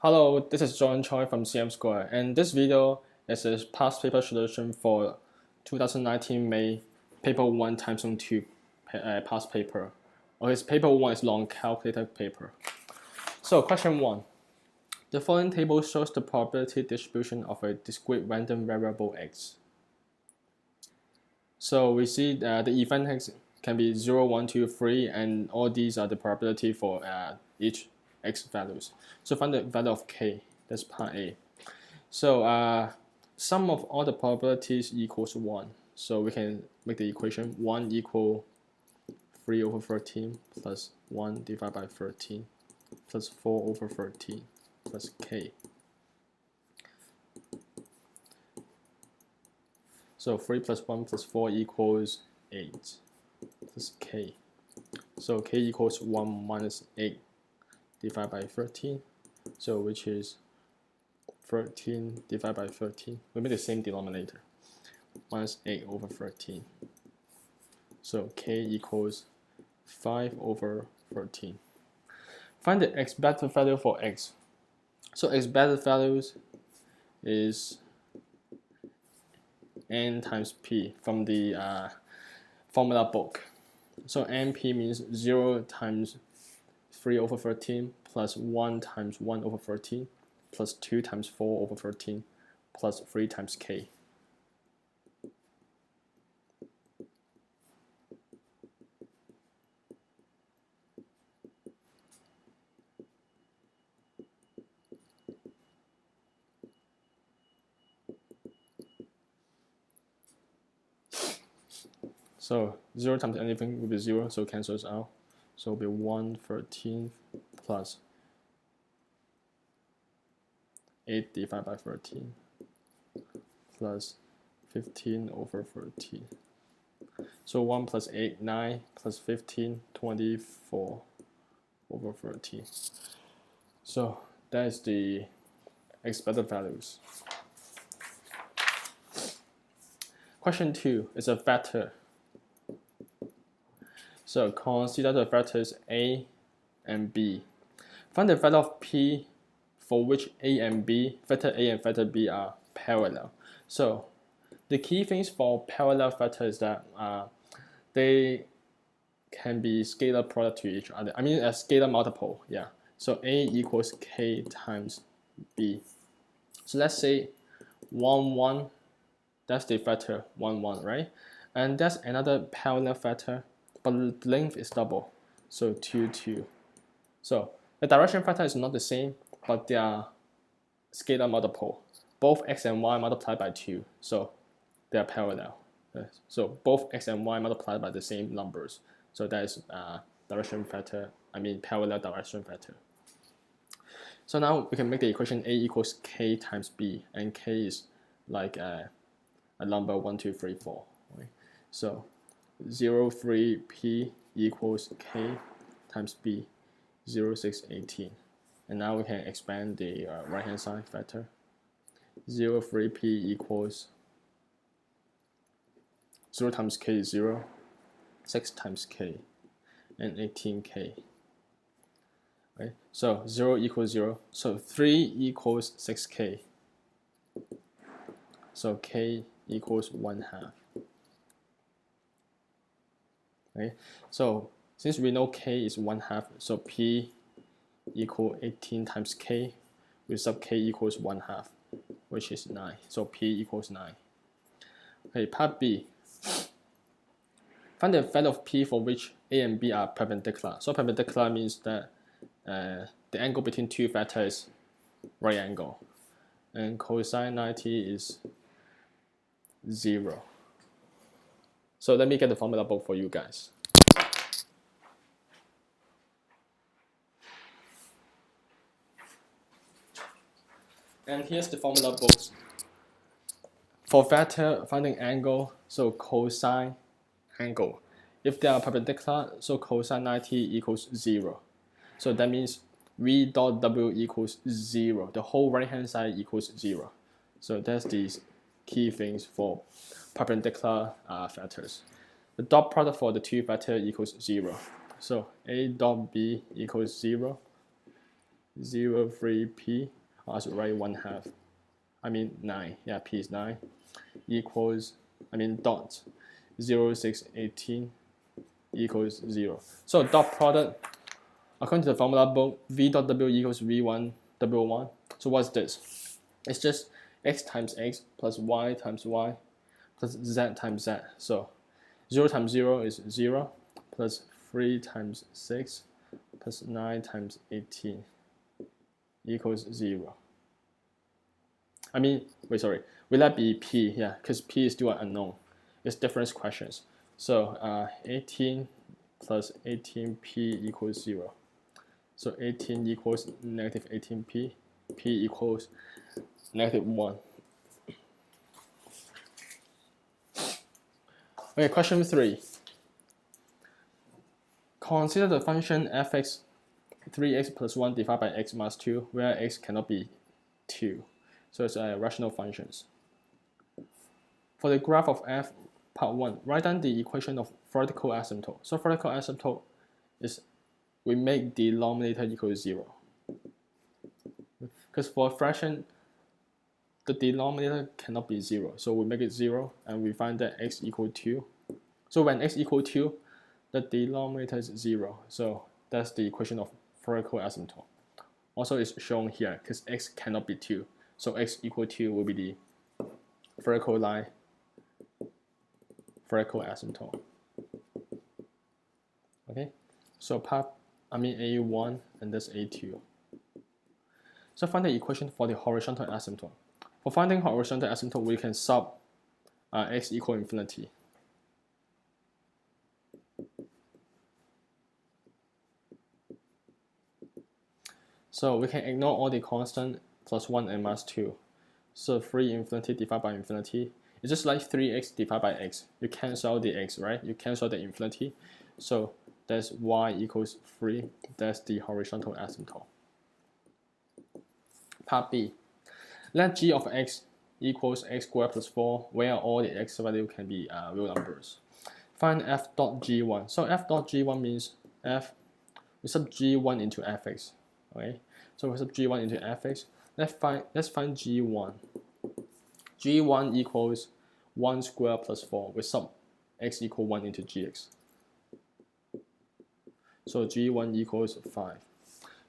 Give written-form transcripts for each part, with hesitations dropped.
Hello, this is John Choi from CM Square, and this video is a past paper solution for 2019 May paper 1 times on 2 past paper. Okay, paper 1 is long calculated paper. So question 1. The following table shows the probability distribution of a discrete random variable x. So we see the event x can be 0, 1, 2, 3, and all these are the probability for each x values. So find the value of k, that's part A. So sum of all the probabilities equals 1. So we can make the equation 1 equal 3 over 13 plus 1 divided by 13 plus 4 over 13 plus k. So 3 plus 1 plus 4 equals 8 plus k. So k equals 1 minus 8 divided by 13. So which is 13 divided by 13. We make the same denominator. Minus 8 over 13. So k equals 5 over 13. Find the expected value for x. So expected values is n times p from the formula book. So np means 0 times 3 over 13 plus 1 times 1 over 13 plus 2 times 4 over 13 plus 3 times k. So 0 times anything will be 0, so cancels out. So it will be 1/13 plus 8 divided by 13 plus 15 over 13. So 1 plus 8, 9 plus 15, 24 over 13. So that is the expected values. Question 2 is a vector. So consider the vectors A and B. Find the value of P for which A and B, vector A and vector B are parallel. So the key things for parallel vectors is that they can be scalar product to each other. I mean a scalar multiple, yeah. So A equals K times B. So let's say 1, 1, that's the vector 1, 1, right? And that's another parallel vector, but the length is double, so 2, 2. So the direction vector is not the same, but they are scalar multiple. Both x and y multiplied by 2, so they are parallel. So both x and y multiplied by the same numbers. So that is direction vector, I mean parallel direction vector. So now we can make the equation A equals K times B, and K is like a number 1, 2, 3, 4. Right? So 0, 3, P equals K times B, 0, 6, 18. And now we can expand the right hand side vector. 0, 3, P equals 0 times K is 0, 6 times K, and 18K. Right? So 0 equals 0. So 3 equals 6K. So K equals 1/2. Okay? So since we know K is 1/2, so P equal 18 times K, we sub K equals 1/2, which is 9. So P equals 9. Okay, part B. Find the value of P for which A and B are perpendicular. So perpendicular means that the angle between two vectors is right angle, and cosine 90 is 0. So let me get the formula book for you guys. And here's the formula books. For vector finding angle, so cosine angle. If they are perpendicular, so cosine 90 equals 0. So that means V dot W equals 0. The whole right hand side equals 0. So that's the key things for perpendicular vectors. The dot product for the two vectors equals 0. So A dot B equals 0. 0, 3, p, I should write 1/2. I mean 9, yeah, p is 9, equals, dot, 0, 6, 18 equals 0. So dot product, according to the formula book, v dot w equals v1 w1. So what's this? It's just x times x plus y times y plus z times z. So 0 times 0 is 0, plus 3 times 6 plus 9 times 18 equals 0. Will that be p? Yeah, because p is still an unknown. It's difference questions. So 18 plus 18p equals 0. So 18 equals negative 18p, p equals negative 1. Okay, question 3. Consider the function fx 3x plus 1 divided by x minus 2, where x cannot be 2. So it's rational functions. For the graph of f, part 1, write down the equation of vertical asymptote. So vertical asymptote is we make the denominator equal to 0. Because for a fraction, the denominator cannot be 0. So we make it 0, and we find that x equal 2. So when x equal 2, the denominator is 0. So that's the equation of vertical asymptote. Also, it's shown here because x cannot be 2. So x equal 2 will be the vertical line, vertical asymptote. Okay, so A1 and that's A2. So find the equation for the horizontal asymptote. For finding horizontal asymptote, we can sub x equal infinity. So we can ignore all the constant plus 1 and minus 2. So 3 infinity divided by infinity. It's just like 3x divided by x. You cancel the x, right? You cancel the infinity. So that's y equals 3. That's the horizontal asymptote. Part B. Let g of x equals x squared plus 4, where all the x value can be real numbers. Find f dot g1. So f dot g1 means f, we sub g1 into fx. Okay, so we sub g1 into fx. Let's find g1. g1 equals 1 squared plus 4. We sub x equal 1 into gx. So g1 equals 5.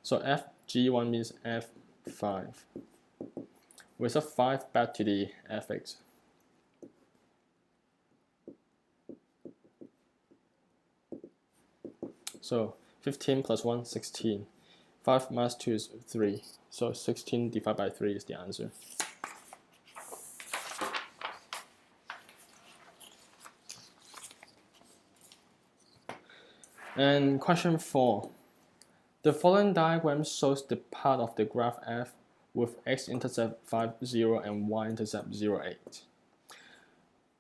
So f g1 means f5. We sub 5 back to the fx. So 15 plus 1, 16. 5 minus 2 is 3. So 16 divided by 3 is the answer. And question 4. The following diagram shows the part of the graph f with x-intercept 5, 0 and y-intercept 0, 8.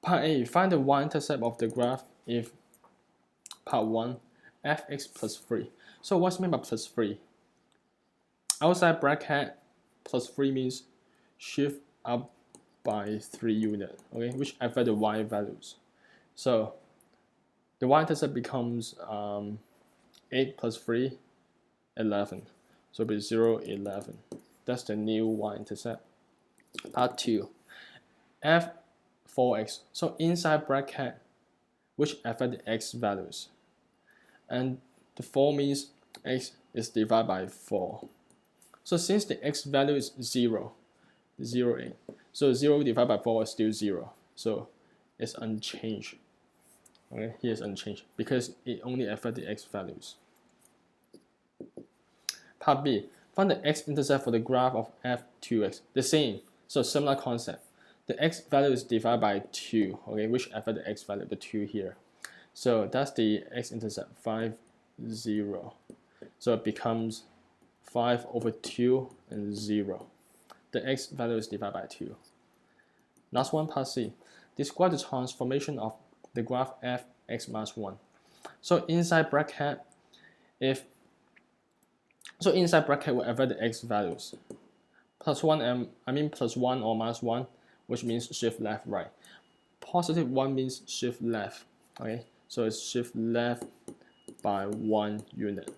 Part A. Find the y-intercept of the graph if part 1, fx plus 3. So what's meant by plus 3? Outside bracket, plus 3 means shift up by 3 units, okay, which affect the y values. So the y-intercept becomes 8 plus 3, 11. So it'll be 0, 11. That's the new y-intercept. Part 2, f 4x. So inside bracket, which affect the x values. And the 4 means x is divided by 4. So since the x value is 0, 0, 8. So 0 divided by 4 is still 0. So it's unchanged. Okay, here is unchanged because it only affects the x values. Part B. Find the x-intercept for the graph of f2x. The same. So similar concept. The x value is divided by 2, okay, which affects the x value, the 2 here. So that's the x-intercept, 5, 0. So it becomes 5 over 2 and 0. The x value is divided by 2. Last one, part C. Describe the transformation of the graph f x minus 1. So inside bracket, inside bracket will affect the x values. Plus 1 plus 1 or minus 1, which means shift left, right. Positive 1 means shift left. Okay, so it's shift left by 1 unit.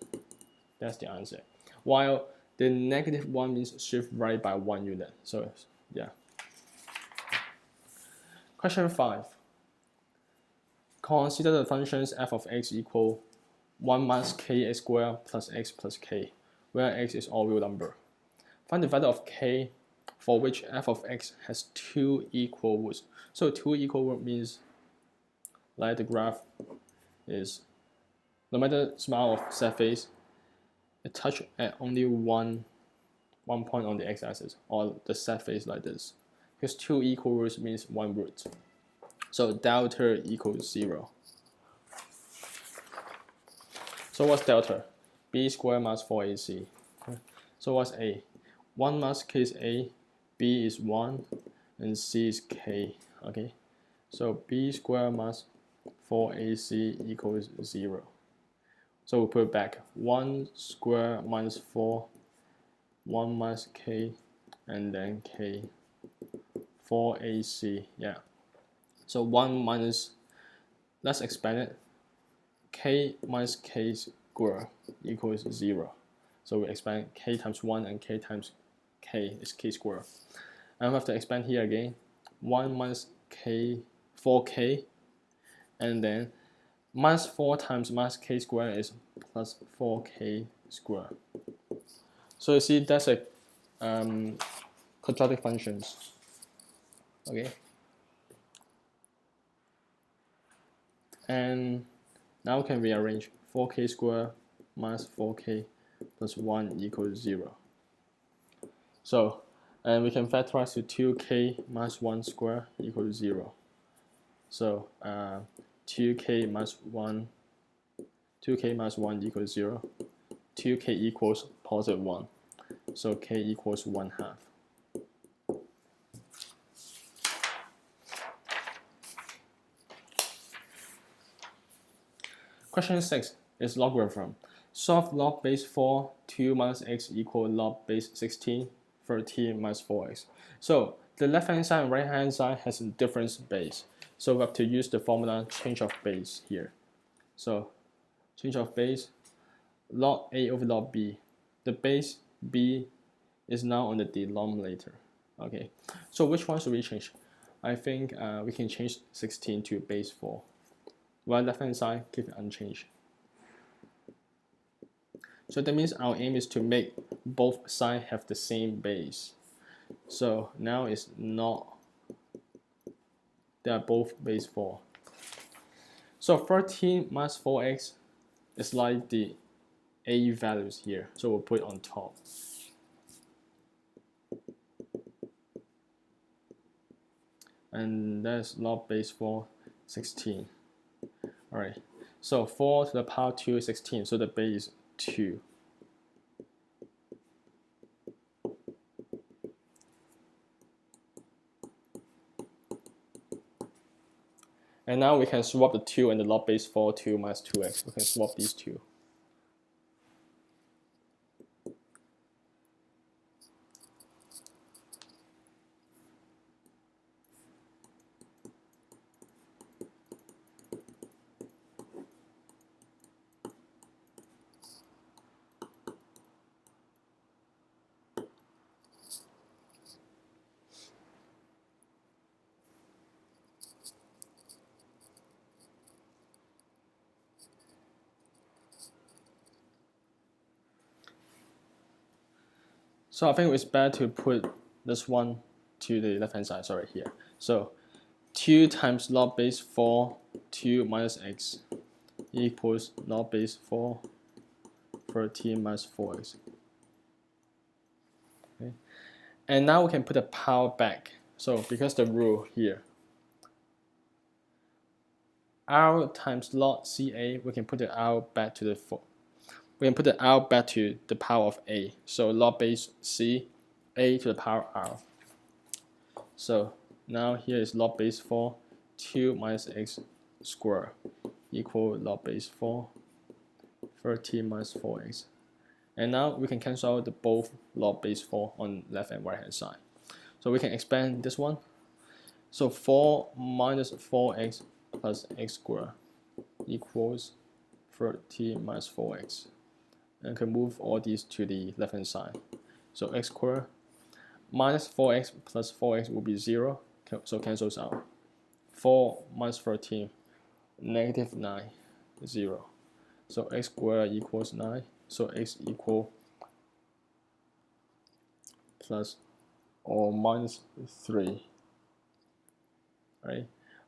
That's the answer. While The -1 means shift right by 1 unit. So yeah. Question 5. Consider the functions f of x equal 1 minus kx squared plus x plus k, where x is all real number. Find the value of k for which f of x has 2 equal roots. So 2 equal roots means like the graph is no matter small of surface, it touch at only one point on the x-axis, or the surface like this. Because 2 equal roots means 1 root. So delta equals 0. So what's delta? B squared minus 4ac. So what's a? 1 minus k is a, b is 1, and c is k. Okay. So b squared minus 4ac equals 0. So we'll put it back. 1 squared minus 4, 1 minus k, and then k. 4ac, yeah. So 1 minus, let's expand it. K minus k squared equals 0. So we expand k times 1 and k times k is k squared. And we have to expand here again. 1 minus k, 4k, and then minus 4 times minus k squared is plus 4k squared. So you see that's a quadratic functions. Okay. And now we can rearrange 4k squared minus 4k plus 1 equals 0. So, and we can factorize to 2k minus 1 squared equals 0. So 2k minus 1 equals 0. 2k equals positive 1. So k equals 1/2. Question 6 is logarithm. Solve log base 4, 2 minus x equal log base 16, 13 minus 4x. So the left hand side and right hand side has a different base. So we have to use the formula change of base here. So change of base, log a over log b. The base b is now on the denominator. Okay, so which one should we change? I think we can change 16 to base 4. While left hand side, keep it unchanged. So that means our aim is to make both sides have the same base. So now it's not, they are both base 4. So 13 minus 4x is like the a values here. So we'll put it on top. And that's log base 4, 16. Alright, so 4 to the power 2 is 16, so the base is 2. And now we can swap the 2 and the log base 4, 2 minus 2x. We can swap these two. So I think it's better to put this one to the left hand side, sorry, here. So 2 times log base 4, 2 minus x equals log base 4, 13 minus 4x. Okay. And now we can put the power back. So because the rule here, r times log ca, we can put the r back to the 4. We can put the r back to the power of a. So log base c, a to the power r. So now here is log base 4, 2 minus x squared equal log base 4, 13 minus 4x. And now we can cancel out the both log base 4 on left and right hand side. So we can expand this one. So 4 minus 4x plus x squared equals 13 minus 4x. and can move all these to the left hand side. So x squared minus 4x plus 4x will be 0, so cancels out. 4 minus 13, negative 9, 0. So x squared equals 9, so x equal plus or minus 3, right?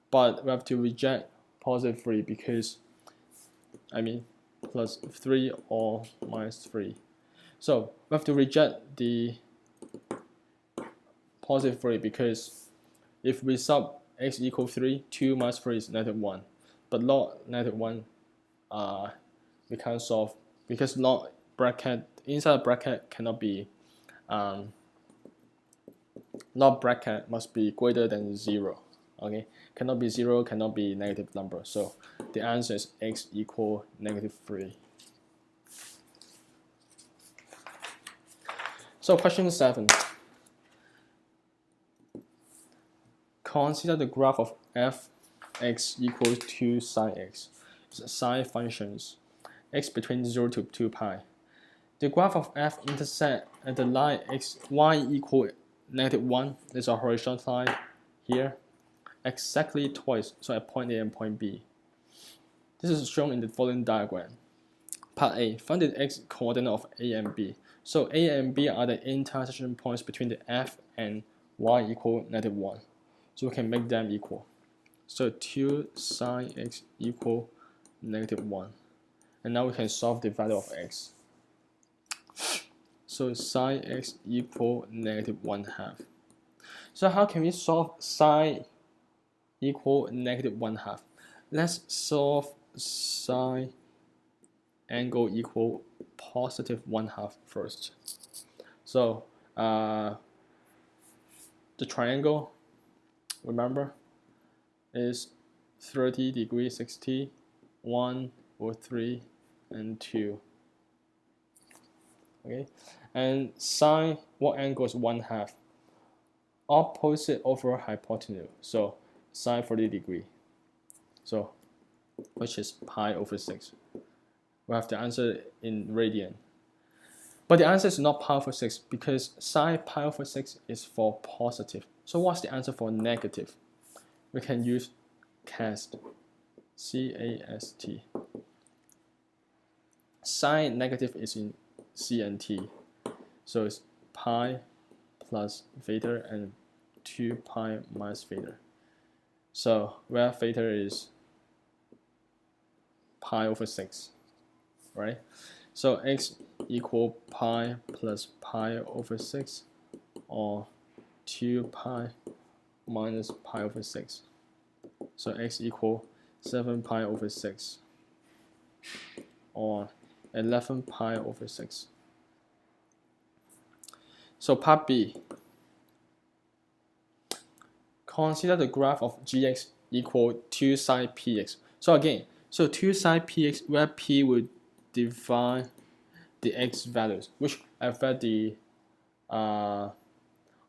But we have to reject positive 3 because, plus 3 or minus 3. So we have to reject the positive 3 because if we sub x equal 3, 2 minus 3 is negative 1. But log negative 1 we can't solve because log bracket, inside bracket cannot be, log bracket must be greater than 0. Okay, cannot be 0, cannot be negative number. So the answer is x equal negative 3. So question 7. Consider the graph of f(x) equals 2 sine x. It's sine functions, x between 0 to 2 pi. The graph of f intersect at the line y equal negative 1. There's a horizontal line here, exactly twice, so at point A and point B. This is shown in the following diagram. Part A, find the x coordinate of A and B. So A and B are the intersection points between the f and y equal negative 1. So we can make them equal. So 2 sine x equal negative 1. And now we can solve the value of x. So sine x equal negative 1/2. So how can we solve sine equal negative 1/2? Let's solve sine angle equal positive 1/2 first. So the triangle, remember, is 30 degrees, 60, 1 or 3, and 2. Okay, and sine, what angle is 1/2? Opposite over hypotenuse. So sine 30 degrees. So which is pi over 6. We have to answer in radian. But the answer is not pi over 6 because sine pi over 6 is for positive. So what's the answer for negative? We can use cast. C-A-S-T. Sine negative is in C and T. So it's pi plus theta and 2 pi minus theta. So where theta is pi over 6, right? So x equal pi plus pi over 6 or 2 pi minus pi over 6. So x equal 7 pi over 6 or 11 pi over 6. So part B. Consider the graph of gx equal 2 sine px. So again, 2 sine px where p would define the x values, which affect the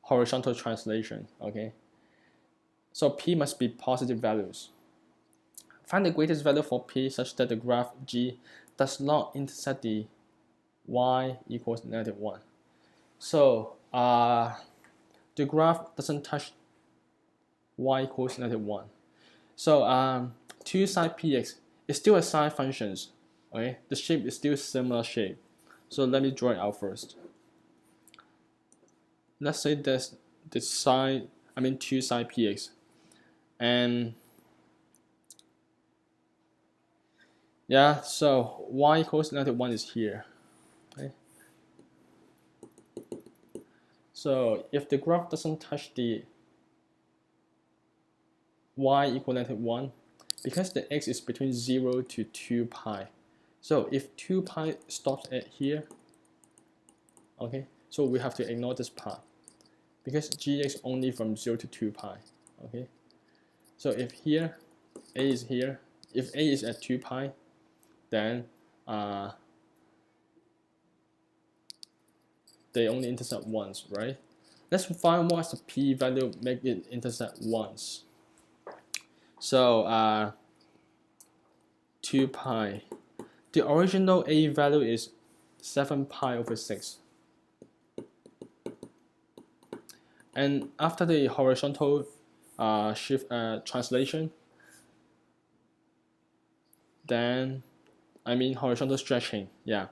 horizontal translation. Okay, so p must be positive values. Find the greatest value for p such that the graph g does not intersect the y equals negative 1. So the graph doesn't touch y equals negative 1. So 2 sine px is still a sine functions. Okay, the shape is still similar shape. So let me draw it out first. Let's say that's the sine, 2 sine px, and yeah, so y equals negative 1 is here. Okay. So if the graph doesn't touch the y equal negative 1, because the x is between 0 to 2 pi. So if 2 pi stops at here, okay, so we have to ignore this part because gx only from 0 to 2 pi. Okay, so if here a is here, if a is at 2 pi, then they only intersect once, right? Let's find what's the p value make it intersect once. So 2 pi. The original a value is 7 pi over 6. And after the horizontal translation, then horizontal stretching, yeah,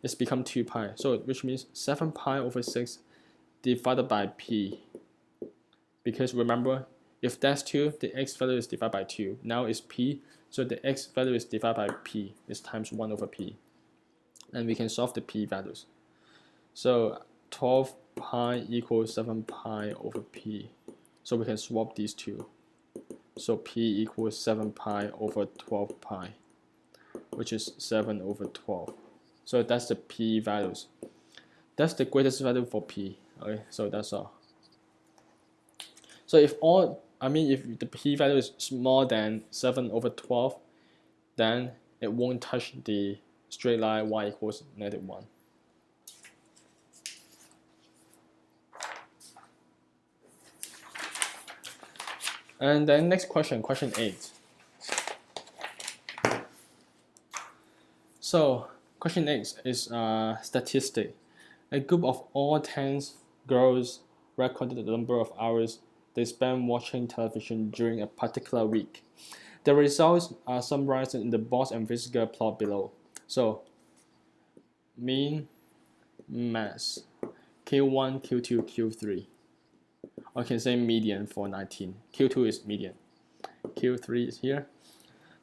it's become 2 pi. So which means 7 pi over 6 divided by p. Because remember, if that's 2, the x value is divided by 2. Now it's p, so the x value is divided by p. It's times 1 over p. And we can solve the p values. So 12 pi equals 7 pi over p. So we can swap these two. So p equals 7 pi over 12 pi, which is 7 over 12. So that's the p values. That's the greatest value for p. Okay, so that's all. So if the p value is smaller than 7 over 12, then it won't touch the straight line y equals -1. And then next question, question 8. So question 8 is statistic. A group of all 10 girls recorded the number of hours they spent watching television during a particular week. The results are summarized in the box and figure plot below. So mean, mass, Q1, Q2, Q3. I can say median for 19. Q2 is median. Q3 is here.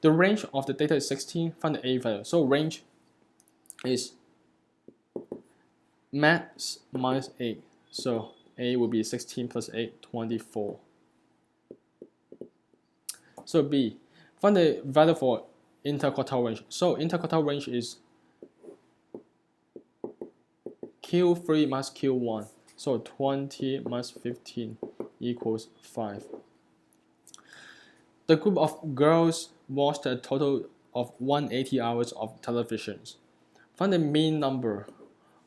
The range of the data is 16. Find the A value. So range is max minus 8. So A will be 16 plus 8, 24. So B, find the value for interquartile range. So interquartile range is Q3 minus Q1. So 20 minus 15 equals 5. The group of girls watched a total of 180 hours of television. Find the mean number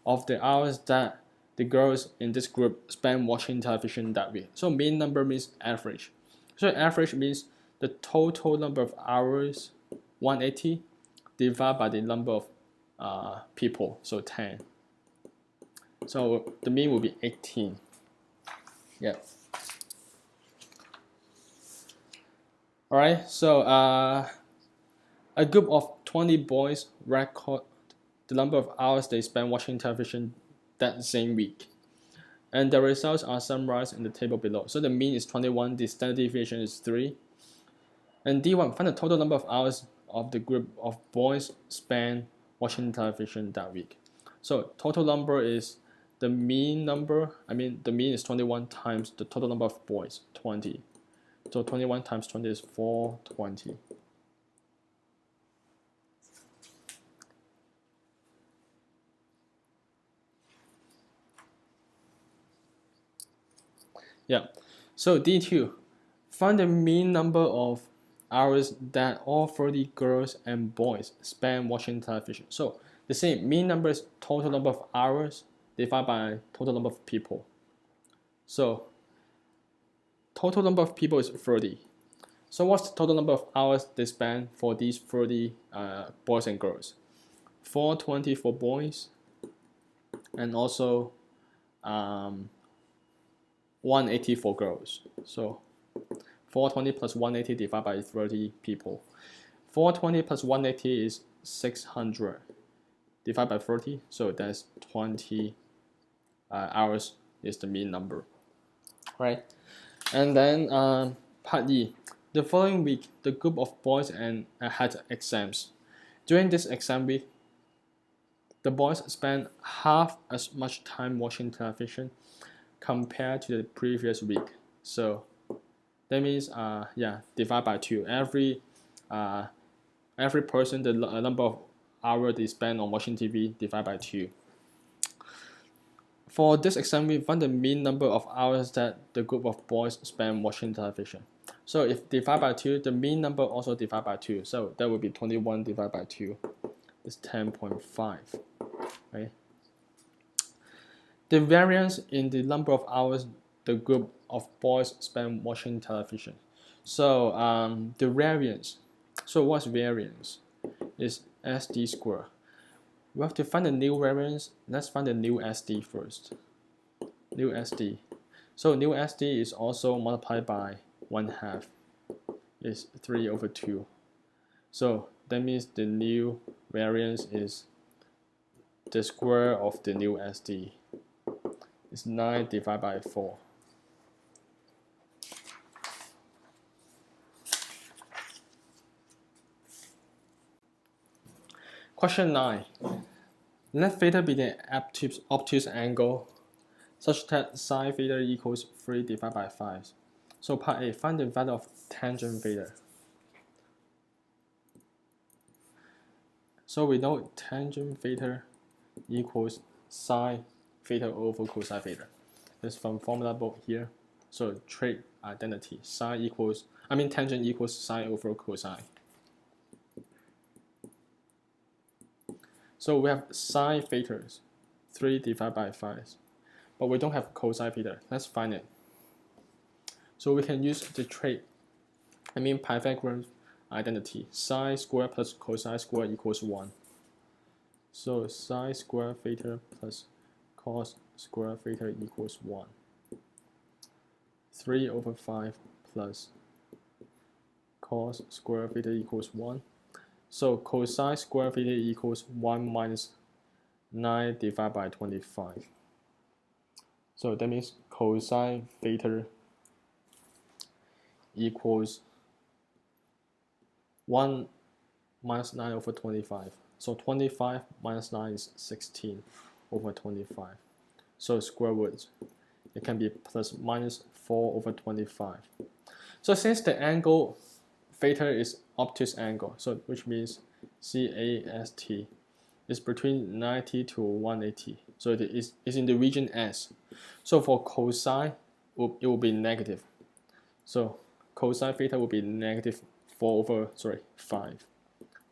of the hours that the girls in this group spent watching television that week. So mean number means average. So average means the total number of hours, 180, divided by the number of people, so 10. So the mean will be 18. Yeah. Alright, so a group of 20 boys record the number of hours they spent watching television that same week. And the results are summarized in the table below. So the mean is 21, the standard deviation is 3. And D1, find the total number of hours of the group of boys spent watching television that week. So total number is the mean number, the mean is 21 times the total number of boys, 20. So 21 times 20 is 420. Yeah, so D2, find the mean number of hours that all 30 girls and boys spend watching television. So the same, mean number is total number of hours divided by total number of people. So total number of people is 30. So what's the total number of hours they spend for these 30 boys and girls? 420 for boys, and also 180 for girls. So 420 plus 180 divided by 30 people. 420 plus 180 is 600 divided by 30, so that's 20 hours is the mean number, right? And then part E, the following week, the group of boys had exams. During this exam week, the boys spent half as much time watching television compared to the previous week. So that means divide by 2. Every person, the number of hours they spend on watching TV, divide by 2. For this exam, we find the mean number of hours that the group of boys spend watching television. So if divide by 2, the mean number also divide by 2. So that would be 21 divided by 2 is 10.5. Right? The variance in the number of hours the group of boys spend watching television. So the variance. So what's variance? Is SD squared. We have to find the new variance. Let's find the new SD first. New SD. So new SD is also multiplied by 1/2. Is 3/2. So that means the new variance is the square of the new SD. It's 9 divided by 4. Question 9. Let theta be the obtuse angle such that sine theta equals 3 divided by 5. So part A, find the value of tangent theta. So we know tangent theta equals sine theta over cosine theta. This from formula book here. So trait identity. Tangent equals sine over cosine. So we have sine theta, 3 divided by 5. But we don't have cosine theta. Let's find it. So we can use the trait, Pythagorean identity. Sine squared plus cosine squared equals 1. So sine squared theta plus cos squared theta equals 1. 3/5 plus cos squared theta equals 1. So cosine squared theta equals 1 minus 9 divided by 25. So that means cosine theta equals 1 minus 9/25. So 25 minus 9 is 16/25. So square root, it can be plus minus 4/25. So since the angle theta is obtuse angle, so which means CAST is between 90 to 180. So it is in the region S. So for cosine, it will be negative. So cosine theta will be negative 4/5.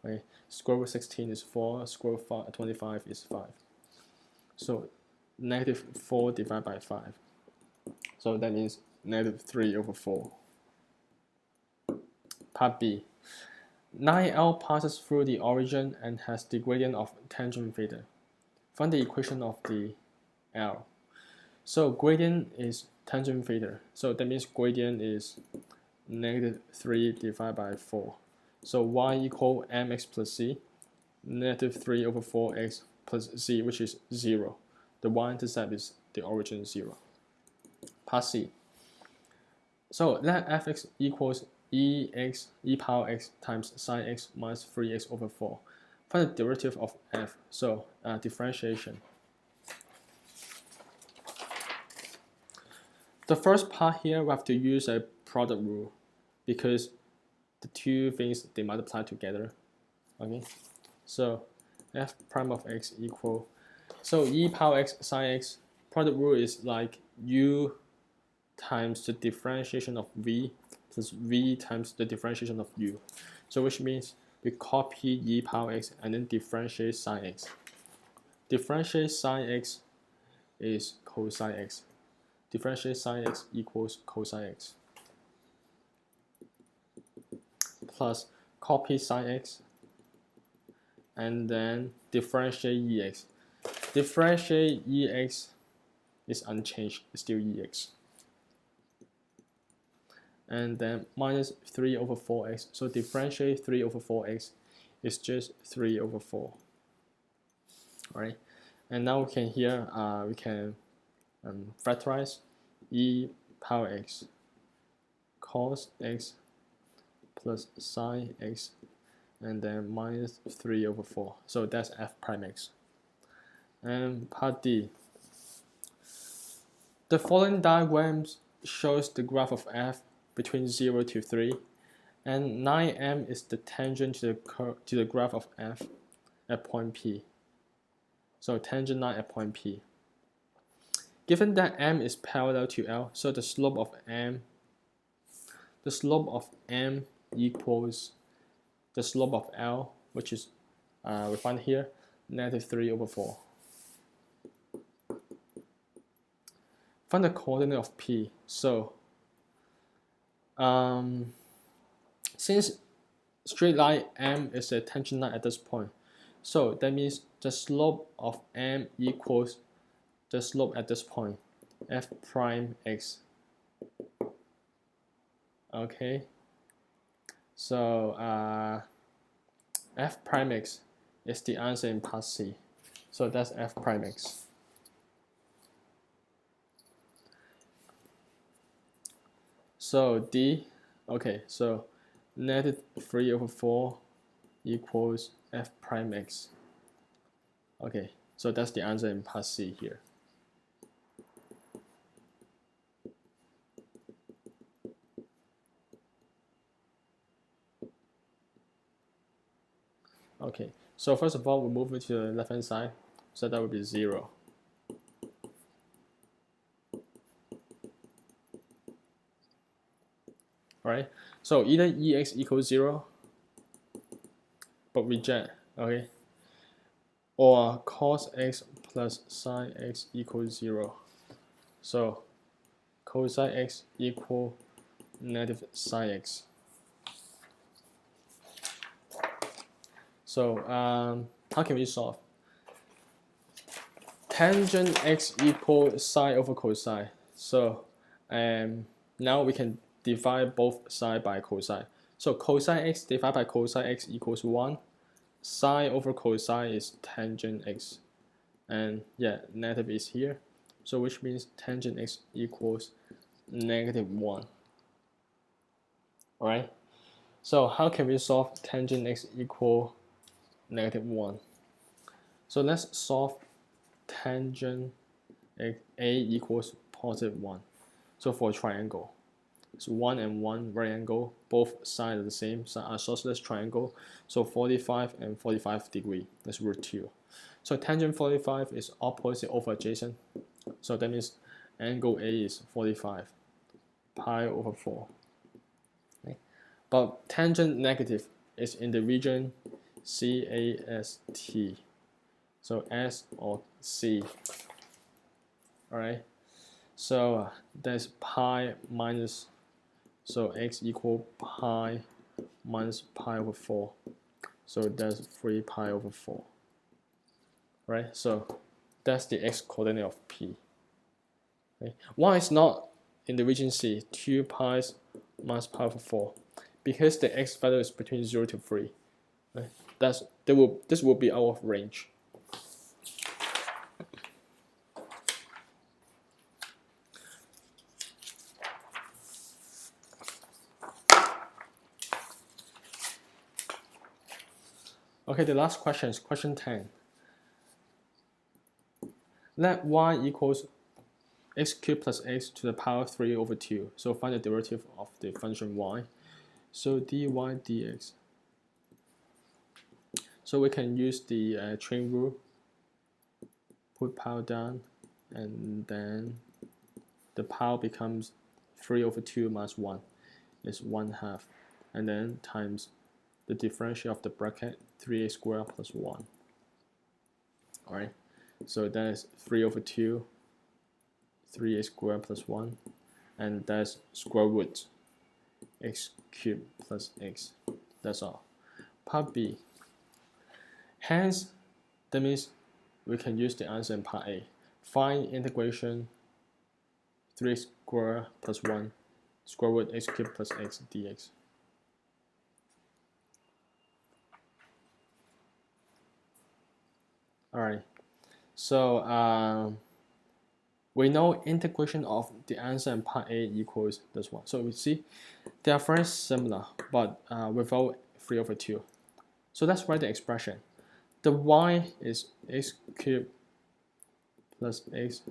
Okay, square root 16 is 4, square root 25 is 5. So negative 4 divided by 5. So that means negative 3/4. Part B. 9L passes through the origin and has the gradient of tangent theta. Find the equation of the L. So gradient is tangent theta. So that means gradient is negative 3 divided by 4. So y equal mx plus c, negative 3/4x plus z, which is 0. The y-intercept is the origin 0. Part C. So let fx equals e power x times sine x minus 3x/4. Find the derivative of f. So differentiation. The first part here we have to use a product rule because the two things they multiply together. Okay, so f prime of x equal, so e power x sine x, product rule is like u times the differentiation of v plus v times the differentiation of u. So which means we copy e power x and then differentiate sine x. Differentiate sine x is cosine x. Differentiate sine x equals cosine x. Plus copy sine x and then differentiate ex. Differentiate ex is unchanged, it's still ex. And then minus 3/4x. So differentiate 3/4x is just 3/4. Alright, and now we can factorize e power x cos x plus sine x and then minus 3/4. So that's f prime x. And part D. The following diagrams shows the graph of f between 0 to 3, and 9m is the tangent to the graph of f at point P. So tangent line at point P. Given that m is parallel to L, so the slope of m equals the slope of L, which is we find here negative 3/4. Find the coordinate of P. So since straight line M is a tangent line at this point, So that means the slope of m equals the slope at this point, f prime x. Okay, so f prime x is the answer in part C. So that's f prime x. So D, okay, so negative 3/4 equals f prime x. Okay, so that's the answer in part C here. Okay, so first of all, we move it to the left hand side, so that would be 0. Alright, so either ex equals 0, but reject, okay, or cos x plus sin x equals 0. So cosine x equal negative sin x. So how can we solve? Tangent x equals sine over cosine. So now we can divide both sine by cosine. So cosine x divided by cosine x equals 1. Sine over cosine is tangent x. And yeah, negative is here. So which means tangent x equals negative 1. Alright? So how can we solve tangent x equal negative 1? So let's solve tangent a equals positive 1. So for a triangle, it's 1 and 1 right angle, both sides are the same, so isosceles triangle. So 45 and 45 degree, that's root 2. So tangent 45 is opposite over adjacent. So that means angle A is 45, pi over 4. Okay. But tangent negative is in the region CAST. So S or C. Alright. So that's pi minus, so x equal pi minus pi over 4. So that's 3 pi over 4. Right? So that's the x coordinate of P. Okay. Why is not in the region C, 2 pi minus pi over 4? Because the x value is between 0 to 3. Right? This will be out of range. Okay, the last question is question 10. Let y equals x cubed plus x to the power 3 over 2. So find the derivative of the function y. So dy dx. So we can use the chain rule, put power down, and then the power becomes 3 over 2 minus 1 is 1/2. And then times the differential of the bracket, 3a squared plus 1. Alright, so that is 3 over 2, 3a squared plus 1, and that's square root x cubed plus x. That's all. Part B. Hence, that means we can use the answer in part A. Find integration 3 squared plus 1 square root x cubed plus x dx. Alright, so we know integration of the answer in part A equals this one. So we see they are very similar, but without 3 over 2. So let's write the expression. The y is x cubed plus x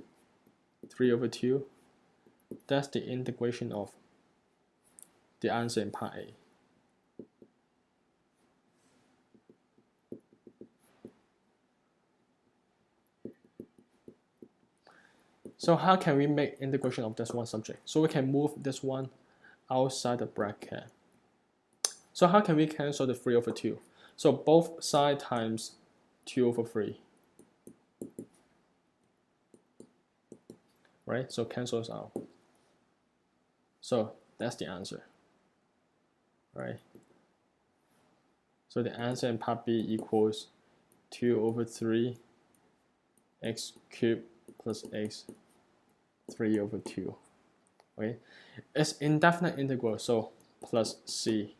3 over 2. That's the integration of the answer in part A. So how can we make integration of this one subject? So we can move this one outside the bracket. So how can we cancel the 3 over 2? So both side times 2 over 3. Right? So cancels out. So that's the answer. Right? So the answer in part B equals 2 over 3 x cubed plus x 3 over 2. Okay, it's indefinite integral, so plus c.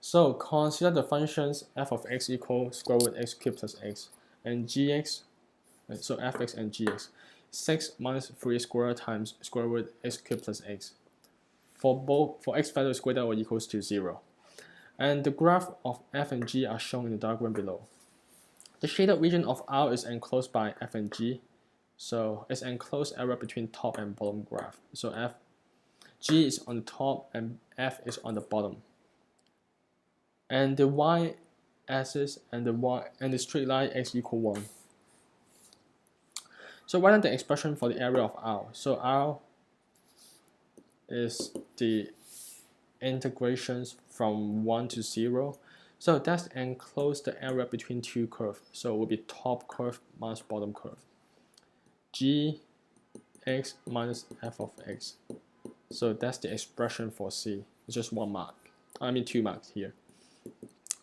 So consider the functions f of x equals square root x cubed plus x and gx, so fx and gx. 6 minus 3 squared times square root x cubed plus x. For x values greater or equals to 0. And the graph of f and g are shown in the diagram below. The shaded region of R is enclosed by f and g, so it's enclosed area between top and bottom graph. So g is on the top and f is on the bottom. And the y-axis and the straight line x equal 1. So write down the expression for the area of R. So R is the integrations from 1 to 0. So that's enclosed the area between two curves. So it will be top curve minus bottom curve. G x minus f of x. So that's the expression for C. It's just 1 mark. I mean 2 marks here.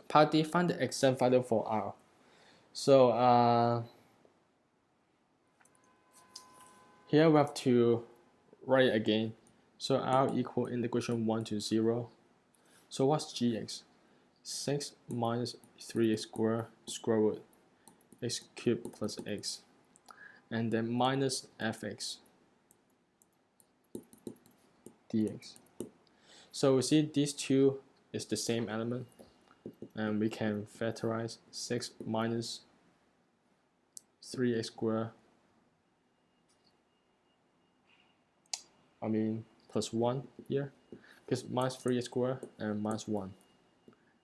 Part D, find the exact value for R. So here we have to write it again. So R equal integration 1 to 0. So what's gx? 6 minus 3x squared square root x cubed plus x. And then minus fx dx. So we see these two is the same element. And we can factorize 6 minus 3x squared, plus 1 here, because minus 3x squared and minus 1,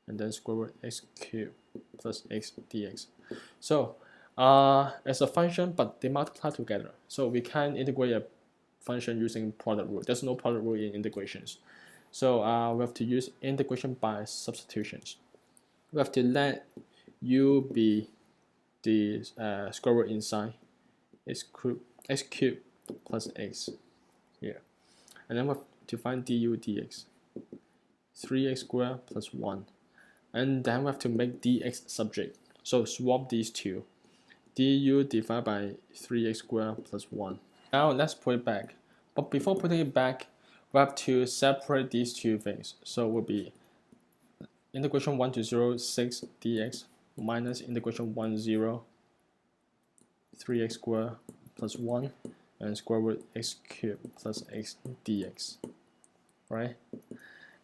and then square root x cubed plus x dx. So as a function, but they multiply together. So we can integrate a function using product rule. There's no product rule in integrations. So we have to use integration by substitutions. We have to let u be the square root inside x cubed plus x here. And then we have to find du dx. 3x squared plus 1. And then we have to make dx subject. So swap these two. Du divided by 3x squared plus 1. Now let's put it back. But before putting it back, we have to separate these two things. So it will be integration 1 to 0 6 dx minus integration 1 0 3x squared plus 1 and square root x cubed plus x dx, right?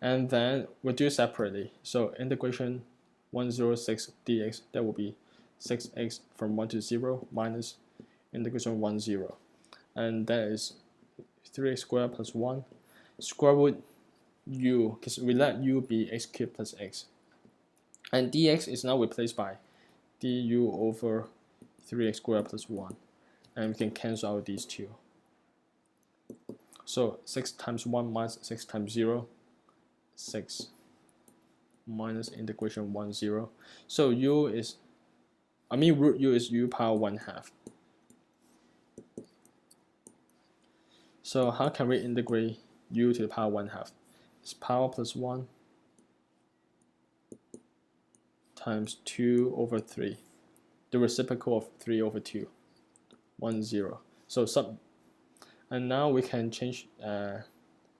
And then we'll do separately. So integration 106 dx, that will be 6x from 1 to 0 minus integration 1 0, and that is 3x squared plus 1 square root u, because we let u be x cubed plus x, and dx is now replaced by du over 3x squared plus 1, and we can cancel out these two. So 6 times 1 minus 6 times 0, 6 minus integration 1 0. So root u is u power 1/2. So how can we integrate u to the power 1/2? It's power plus 1 times 2 over 3, the reciprocal of 3 over 2, 1 0. So and now we can change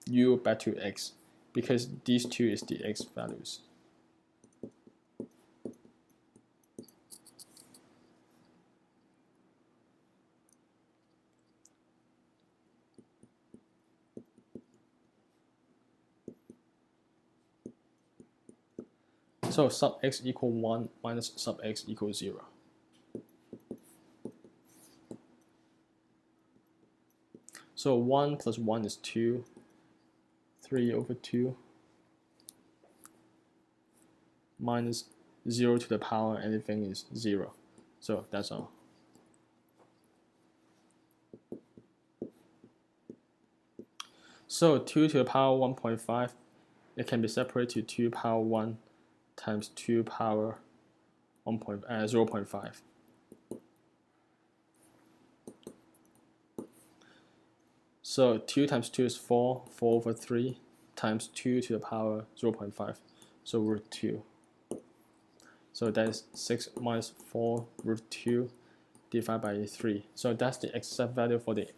u back to x, because these two is the x values. So sub x equal 1 minus sub x equals 0. So 1 plus 1 is 2, 3 over 2, minus 0 to the power anything is 0. So that's all. So 2 to the power 1.5, it can be separated to 2 power 1 times 2 power 0.5. So 2 times 2 is 4, 4 over 3 times 2 to the power 0.5, so root 2. So that's 6 minus 4 root 2 divided by 3. So that's the exact value for the